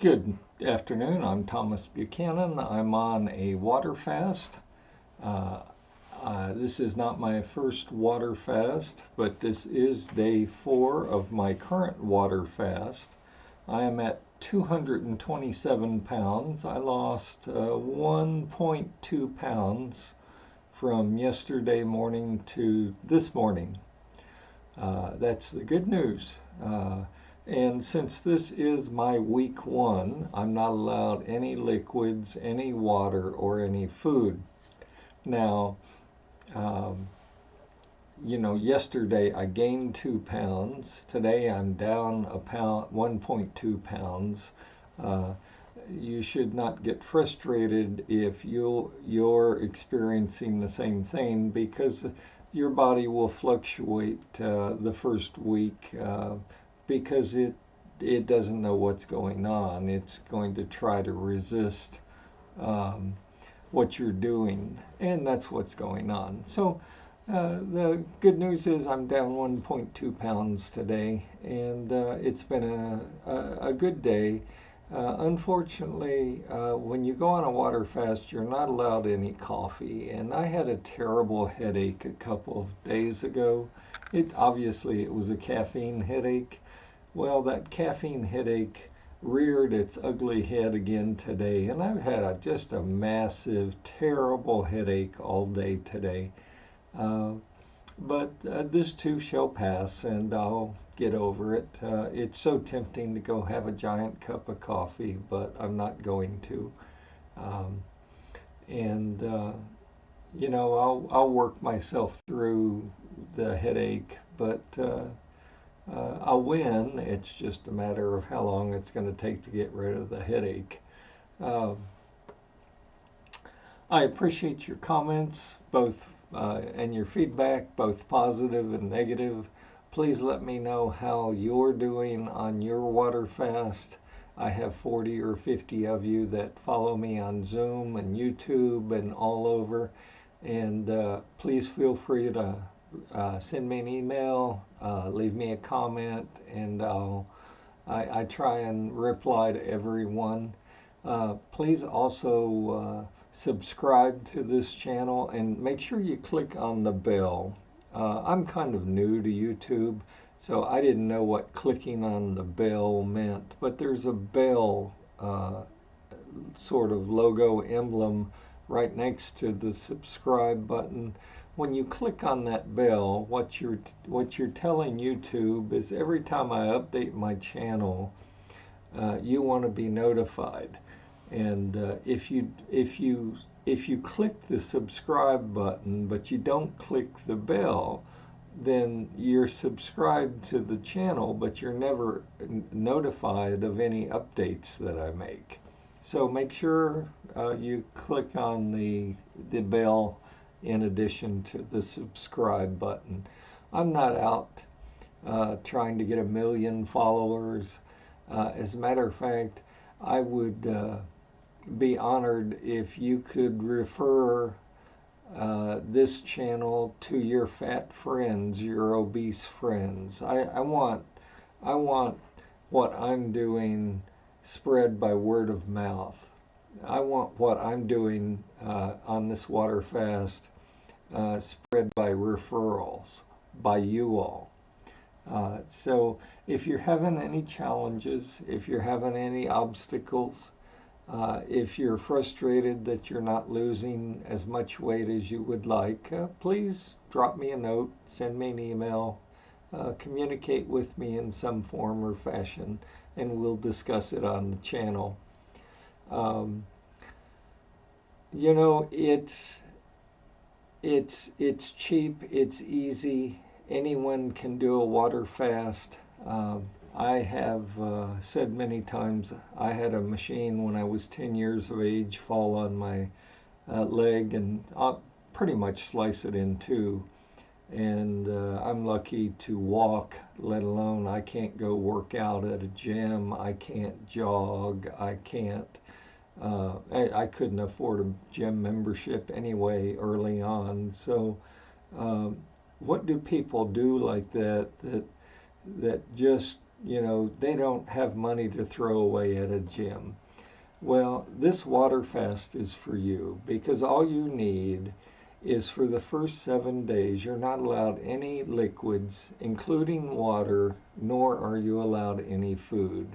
Good afternoon. I'm Thomas Buchanan. I'm on a water fast. Uh, this is not my first water fast, but this is day 4 of my current water fast. I am at 227 pounds. I lost 1.2 pounds from yesterday morning to this morning. That's the good news. And since this is my week 1, I'm not allowed any liquids, any water, or any food. Now, yesterday I gained 2 pounds. Today I'm down a pound, 1.2 pounds. You should not get frustrated if you're experiencing the same thing, because your body will fluctuate the first week. Because it doesn't know what's going on. It's going to try to resist what you're doing, and that's what's going on. So the good news is I'm down 1.2 pounds today, and it's been a good day. Unfortunately, when you go on a water fast, you're not allowed any coffee, and I had a terrible headache a couple of days ago. Obviously it was a caffeine headache. Well, that caffeine headache reared its ugly head again today, and I've had just a massive, terrible headache all day today. But this too shall pass, and I'll get over it. It's so tempting to go have a giant cup of coffee, but I'm not going to. And I'll work myself through the headache, but I'll win. It's just a matter of how long it's going to take to get rid of the headache. I appreciate your comments, both and your feedback, both positive and negative. Please let me know how you're doing on your water fast. I have 40 or 50 of you that follow me on Zoom and YouTube and all over. And please feel free to send me an email, leave me a comment, and I try and reply to everyone. Please also subscribe to this channel and make sure you click on the bell. I'm kind of new to YouTube, so I didn't know what clicking on the bell meant, but there's a bell sort of logo emblem right next to the subscribe button. When you click on that bell, what you're telling YouTube is every time I update my channel, you want to be notified. And if you click the subscribe button but you don't click the bell, then you're subscribed to the channel, but you're never notified of any updates that I make. So make sure you click on the bell in addition to the subscribe button. I'm not out trying to get 1 million followers. As a matter of fact, I would be honored if you could refer this channel to your fat friends, your obese friends. I want what I'm doing spread by word of mouth. I want what I'm doing on this water fast spread by referrals, by you all. So if you're having any challenges, if you're having any obstacles, if you're frustrated that you're not losing as much weight as you would like, please drop me a note, send me an email, communicate with me in some form or fashion, and we'll discuss it on the channel. It's cheap, it's easy. Anyone can do a water fast. I have said many times, I had a machine when I was 10 years of age fall on my leg, and I'll pretty much slice it in two. And I'm lucky to walk, let alone I can't go work out at a gym. I can't jog. I can't. I couldn't afford a gym membership anyway early on. So what do people do like that just You know, they don't have money to throw away at a gym. Well, this water fast is for you because all you need is for the first 7 days, you're not allowed any liquids, including water, nor are you allowed any food.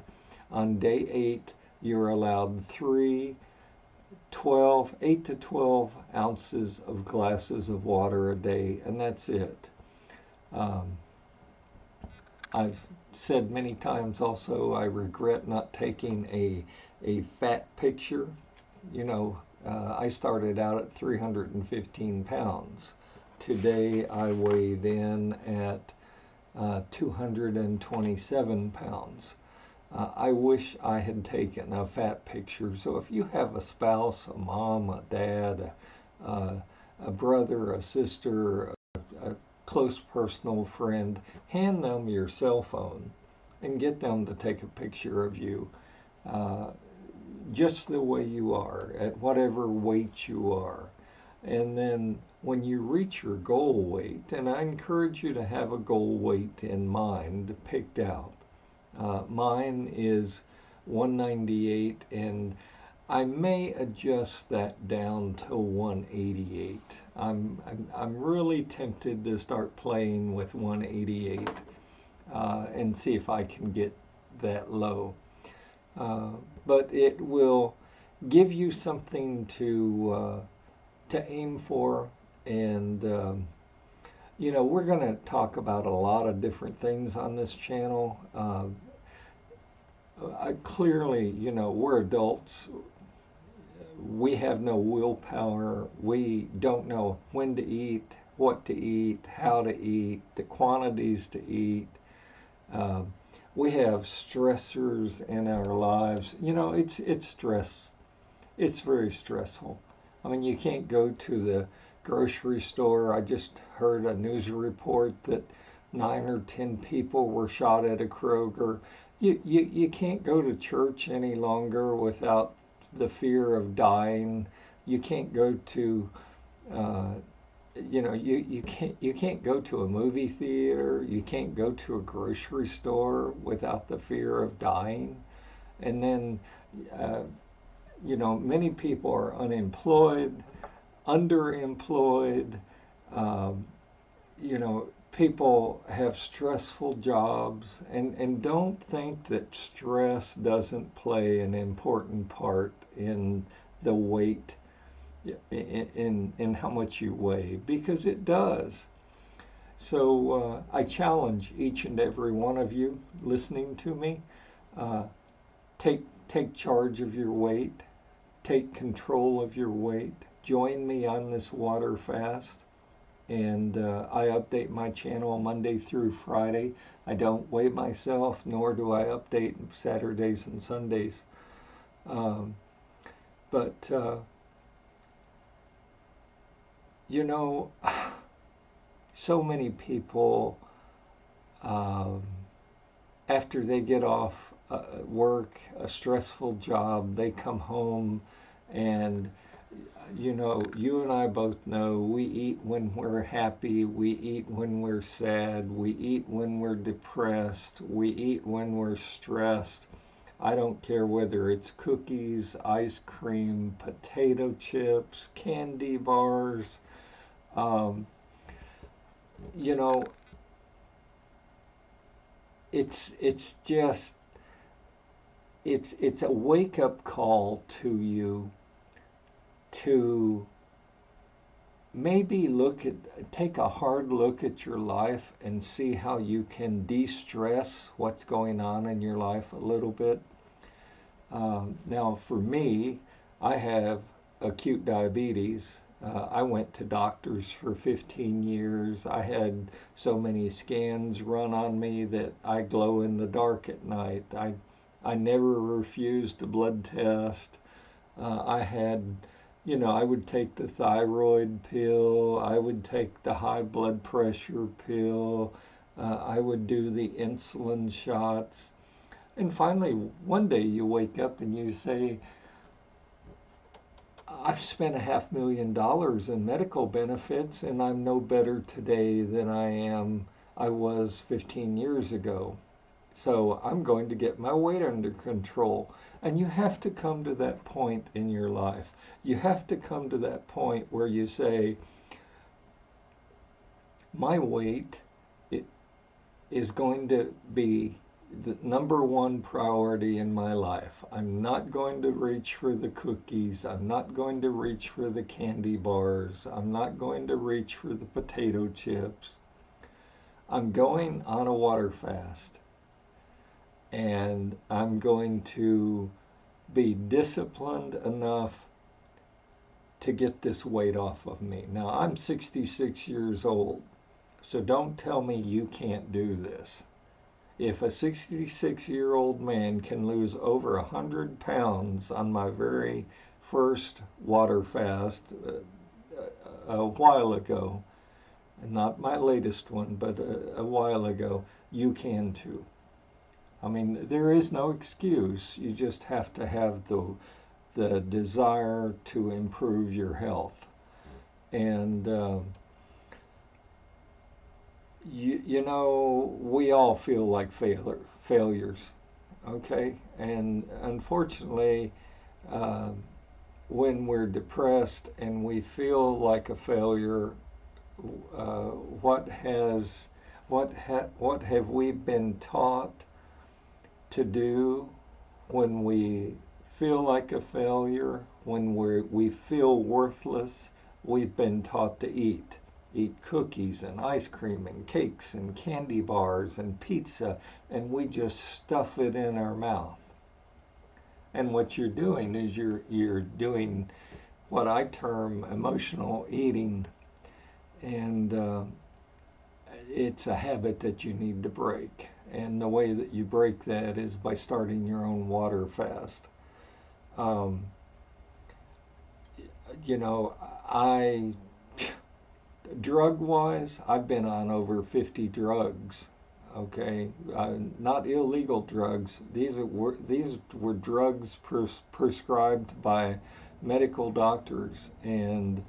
On day 8, you're allowed 8 to 12 ounces of glasses of water a day, and that's it. Um, I've said many times also I regret not taking a fat picture. You know, I started out at 315 pounds. Today I weighed in at 227 pounds. I wish I had taken a fat picture. So if you have a spouse, a mom, a dad, a brother, a sister, a close personal friend, hand them your cell phone and get them to take a picture of you just the way you are, at whatever weight you are. And then when you reach your goal weight, and I encourage you to have a goal weight in mind picked out. Mine is 198, and I may adjust that down to 188. I'm really tempted to start playing with 188 and see if I can get that low. But it will give you something to aim for, and you know, we're going to talk about a lot of different things on this channel. Clearly, you know, we're adults. We have no willpower. We don't know when to eat, what to eat, how to eat, the quantities to eat. We have stressors in our lives. You know, it's stress. It's very stressful. I mean, you can't go to the grocery store. I just heard a news report that 9 or 10 people were shot at a Kroger. You can't go to church any longer without the fear of dying. You can't go to you know, you can't go to a movie theater. You can't go to a grocery store without the fear of dying. And then you know, many people are unemployed, underemployed. You know, people have stressful jobs, and don't think that stress doesn't play an important part in the weight, in how much you weigh, because it does. So I challenge each and every one of you listening to me, uh, take charge of your weight, take control of your weight. Join me on this water fast. And I update my channel Monday through Friday. I don't weigh myself, nor do I update Saturdays and Sundays. But you know, so many people, after they get off work, a stressful job, they come home, and you know, you and I both know we eat when we're happy, we eat when we're sad, we eat when we're depressed, we eat when we're stressed. I don't care whether it's cookies, ice cream, potato chips, candy bars. You know, it's just it's a wake up call to you to maybe take a hard look at your life and see how you can de-stress what's going on in your life a little bit. Now, for me, I have acute diabetes. I went to doctors for 15 years. I had so many scans run on me that I glow in the dark at night. I never refused a blood test. I had, you know, I would take the thyroid pill, I would take the high blood pressure pill, I would do the insulin shots. And finally, one day you wake up and you say, I've spent $500,000 in medical benefits, and I'm no better today than I was 15 years ago. So I'm going to get my weight under control. And you have to come to that point in your life. You have to come to that point where you say, my weight is going to be the number one priority in my life. I'm not going to reach for the cookies. I'm not going to reach for the candy bars. I'm not going to reach for the potato chips. I'm going on a water fast. And I'm going to be disciplined enough to get this weight off of me. Now, I'm 66 years old, so don't tell me you can't do this. If a 66-year-old man can lose over 100 pounds on my very first water fast a while ago, not my latest one, but a while ago, you can too. I mean, there is no excuse. You just have to have the desire to improve your health. And you know, we all feel like failures, okay? And unfortunately, when we're depressed and we feel like a failure, what have we been taught to do when we feel like a failure, when we feel worthless? We've been taught to eat cookies and ice cream and cakes and candy bars and pizza, and we just stuff it in our mouth. And what you're doing is you're doing what I term emotional eating, and it's a habit that you need to break. And the way that you break that is by starting your own water fast. You know, drug-wise, I've been on over 50 drugs. Okay, not illegal drugs. These were drugs prescribed by medical doctors, and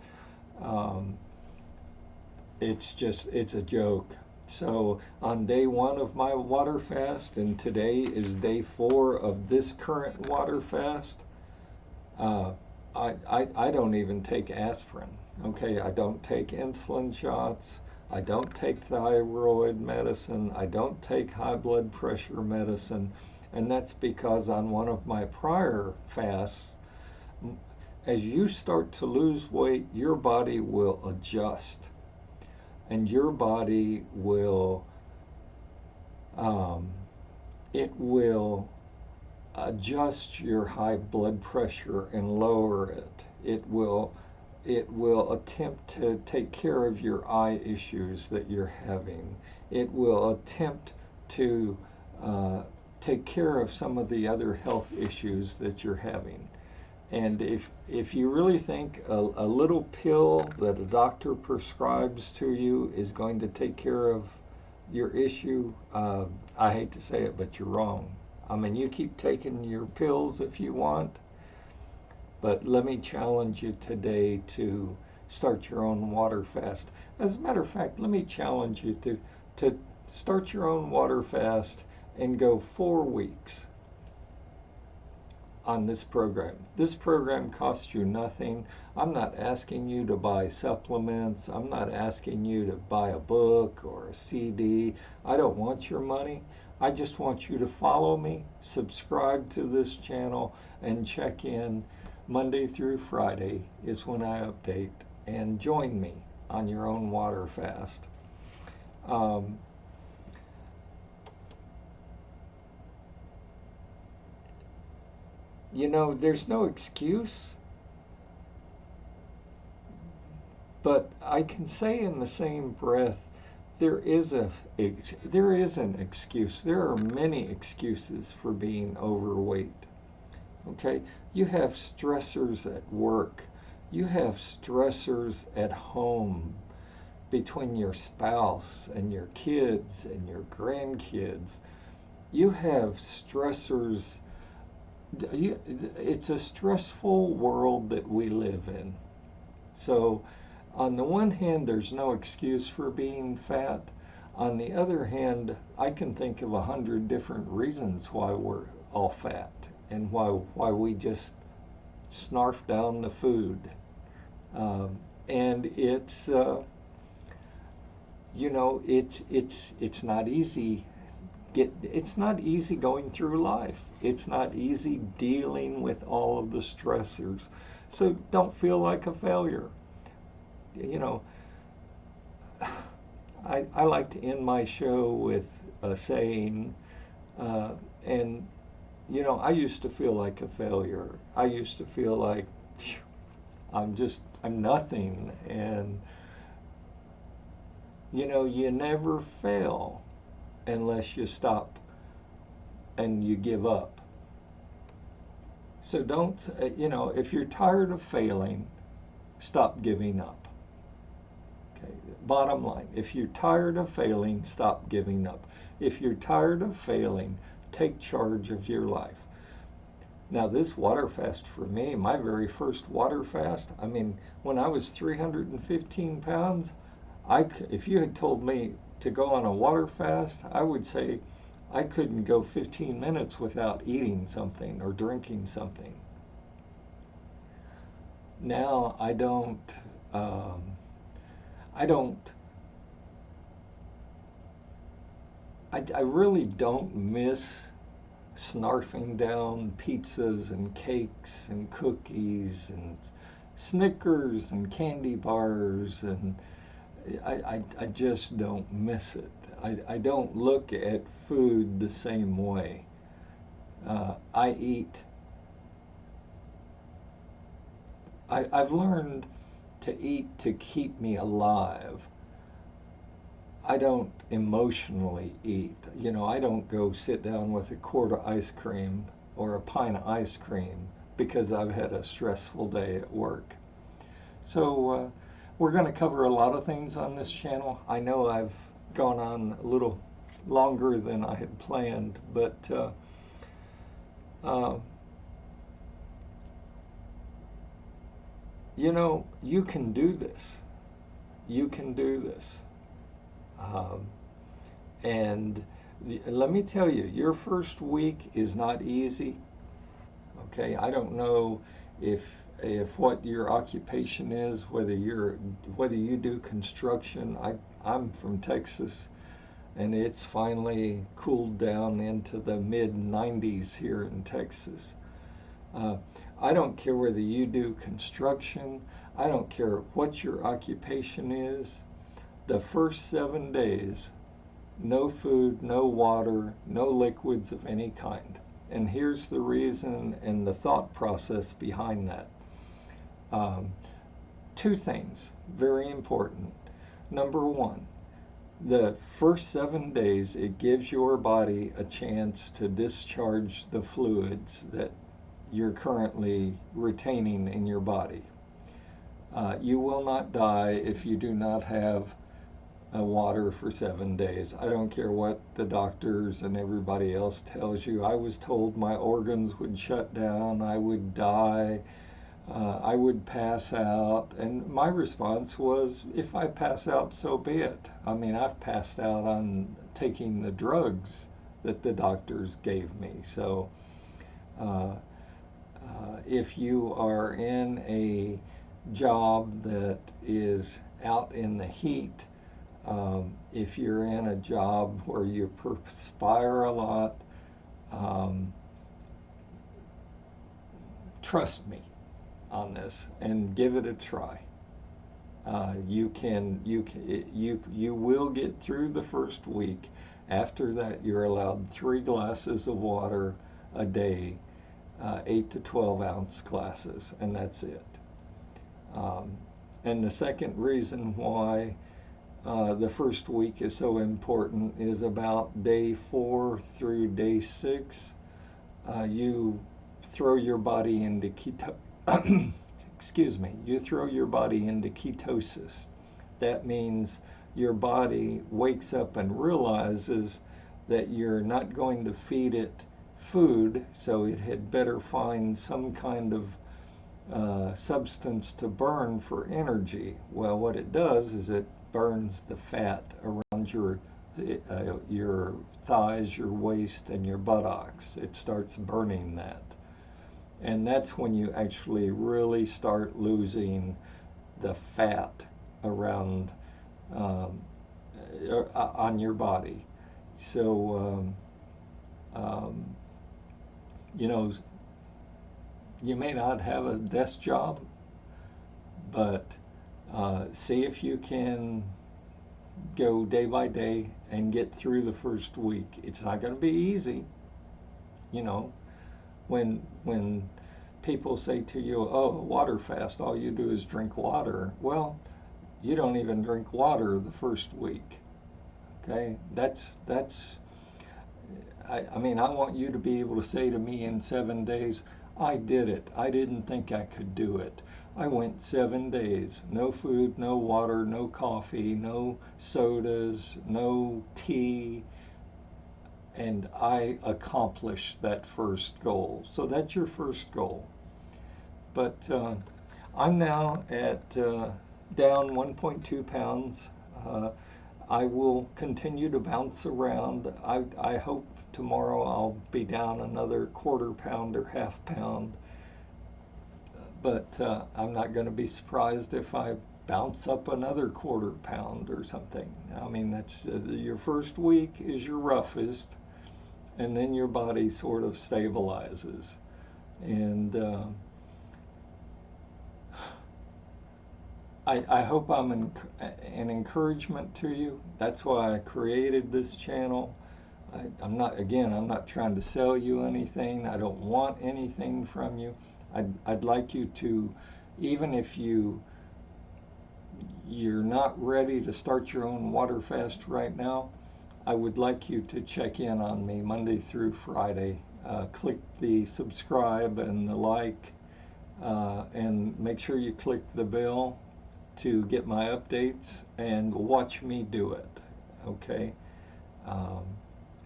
it's a joke. So on day 1 of my water fast, and today is day 4 of this current water fast, I don't even take aspirin. Okay, I don't take insulin shots. I don't take thyroid medicine. I don't take high blood pressure medicine. And that's because on one of my prior fasts, as you start to lose weight, your body will adjust. And your body will, it will adjust your high blood pressure and lower it. It will attempt to take care of your eye issues that you're having. It will attempt to take care of some of the other health issues that you're having. And if you really think a little pill that a doctor prescribes to you is going to take care of your issue, I hate to say it, but you're wrong. I mean, you keep taking your pills if you want, but let me challenge you today to start your own water fast. As a matter of fact, let me challenge you to start your own water fast and go 4 weeks on this program. This program costs you nothing. I'm not asking you to buy supplements. I'm not asking you to buy a book or a CD. I don't want your money. I just want you to follow me, subscribe to this channel, and check in Monday through Friday is when I update, and join me on your own water fast. You know, there's no excuse, but I can say in the same breath, there is an excuse. There are many excuses for being overweight. Okay, you have stressors at work. You have stressors at home between your spouse and your kids and your grandkids. You have stressors. It's a stressful world that we live in. So on the one hand, there's no excuse for being fat. On the other hand, I can think of 100 different reasons why we're all fat and why we just snarf down the food. And it's it's not easy. It's not easy going through life. It's not easy dealing with all of the stressors. So don't feel like a failure. You know, I like to end my show with a saying, and I used to feel like a failure. I used to feel like I'm nothing, and you never fail unless you stop and you give up. So don't, if you're tired of failing, stop giving up. Okay, bottom line, if you're tired of failing, stop giving up. If you're tired of failing, take charge of your life. Now, this water fast for me, my very first water fast, I mean, when I was 315 pounds, if you had told me to go on a water fast, I would say I couldn't go 15 minutes without eating something or drinking something. Now I really don't miss snarfing down pizzas and cakes and cookies and Snickers and candy bars, and I just don't miss it. I don't look at food the same way. I've learned to eat to keep me alive. I don't emotionally eat. I don't go sit down with a quart of ice cream or a pint of ice cream because I've had a stressful day at work. So we're going to cover a lot of things on this channel. I know I've gone on a little longer than I had planned, but you can do this. You can do this. And let me tell you, your first week is not easy. Okay, I don't know if what your occupation is, whether you do construction. I'm from Texas, and it's finally cooled down into the mid-90s here in Texas. I don't care whether you do construction. I don't care what your occupation is. The first 7 days, no food, no water, no liquids of any kind. And here's the reason and the thought process behind that. Two things, very important. Number one, the first 7 days, it gives your body a chance to discharge the fluids that you're currently retaining in your body. You will not die if you do not have water for 7 days. I don't care what the doctors and everybody else tells you. I was told my organs would shut down, I would die, I would pass out, and my response was, if I pass out, so be it. I mean, I've passed out on taking the drugs that the doctors gave me. So if you are in a job that is out in the heat, if you're in a job where you perspire a lot, trust me on this and give it a try. You will get through the first week. After that, you're allowed 3 glasses of water a day, 8 to 12 ounce glasses, and that's it. And the second reason why the first week is so important is about day 4 through day 6. You throw your body into you throw your body into ketosis. That means your body wakes up and realizes that you're not going to feed it food, so it had better find some kind of substance to burn for energy. Well, what it does is it burns the fat around your your thighs, your waist, and your buttocks. It starts burning that. And that's when you actually really start losing the fat around on your body. So, you know, you may not have a desk job, but see if you can go day by day and get through the first week. It's not going to be easy. You know, when people say to you, "Oh, water fast, all you do is drink water." Well, you don't even drink water the first week. Okay, I mean, I want you to be able to say to me in 7 days, "I did it. I didn't think I could do it. I went 7 days, no food, no water, no coffee, no sodas, no tea, and I accomplished that first goal." So that's your first goal. But I'm now at down 1.2 pounds. I will continue to bounce around. I hope tomorrow I'll be down another quarter pound or half pound. But I'm not going to be surprised if I bounce up another quarter pound or something. I mean, that's your first week is your roughest, and then your body sort of stabilizes. And I hope I'm an encouragement to you. That's why I created this channel. I'm not trying to sell you anything. I don't want anything from you. I'd like you to, even if you're not ready to start your own water fast right now, I would like you to check in on me Monday through Friday. Click the subscribe and the like, and make sure you click the bell to get my updates and watch me do it. Okay?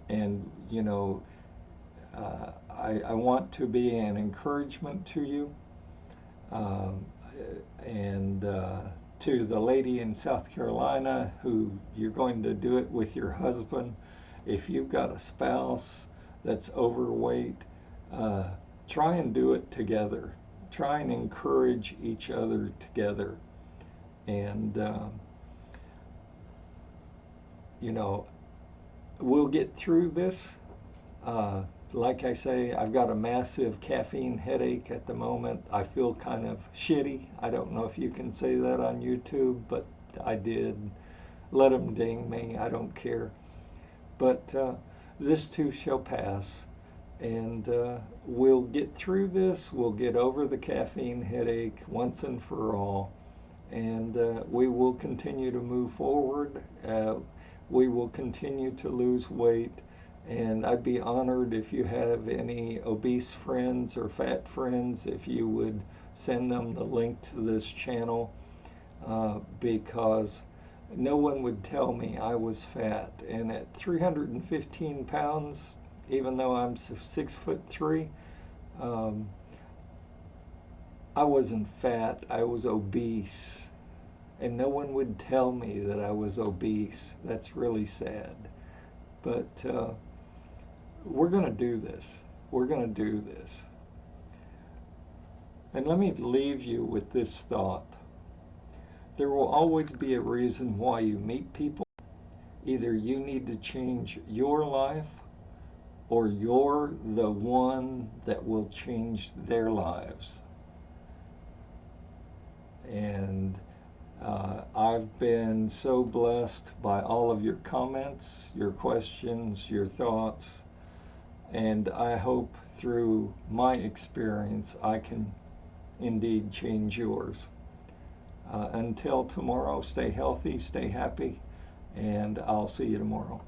And you know, I want to be an encouragement to you, and to the lady in South Carolina who you're going to do it with your husband. If you've got a spouse that's overweight, try and do it together. Try and encourage each other together. And you know, we'll get through this. Like I say, I've got a massive caffeine headache at the moment. I feel kind of shitty. I don't know if you can say that on YouTube, but I did. Let them ding me. I don't care. But this too shall pass. And we'll get through this. We'll get over the caffeine headache once and for all. And we will continue to move forward. We will continue to lose weight. And I'd be honored if you have any obese friends or fat friends, if you would send them the link to this channel, because no one would tell me I was fat. And at 315 pounds, even though I'm 6'3", I wasn't fat, I was obese. And no one would tell me that I was obese. That's really sad. But we're going to do this. We're going to do this. And let me leave you with this thought. There will always be a reason why you meet people. Either you need to change your life, or you're the one that will change their lives. And I've been so blessed by all of your comments, your questions, your thoughts, and I hope through my experience I can indeed change yours. Until tomorrow, stay healthy, stay happy, and I'll see you tomorrow.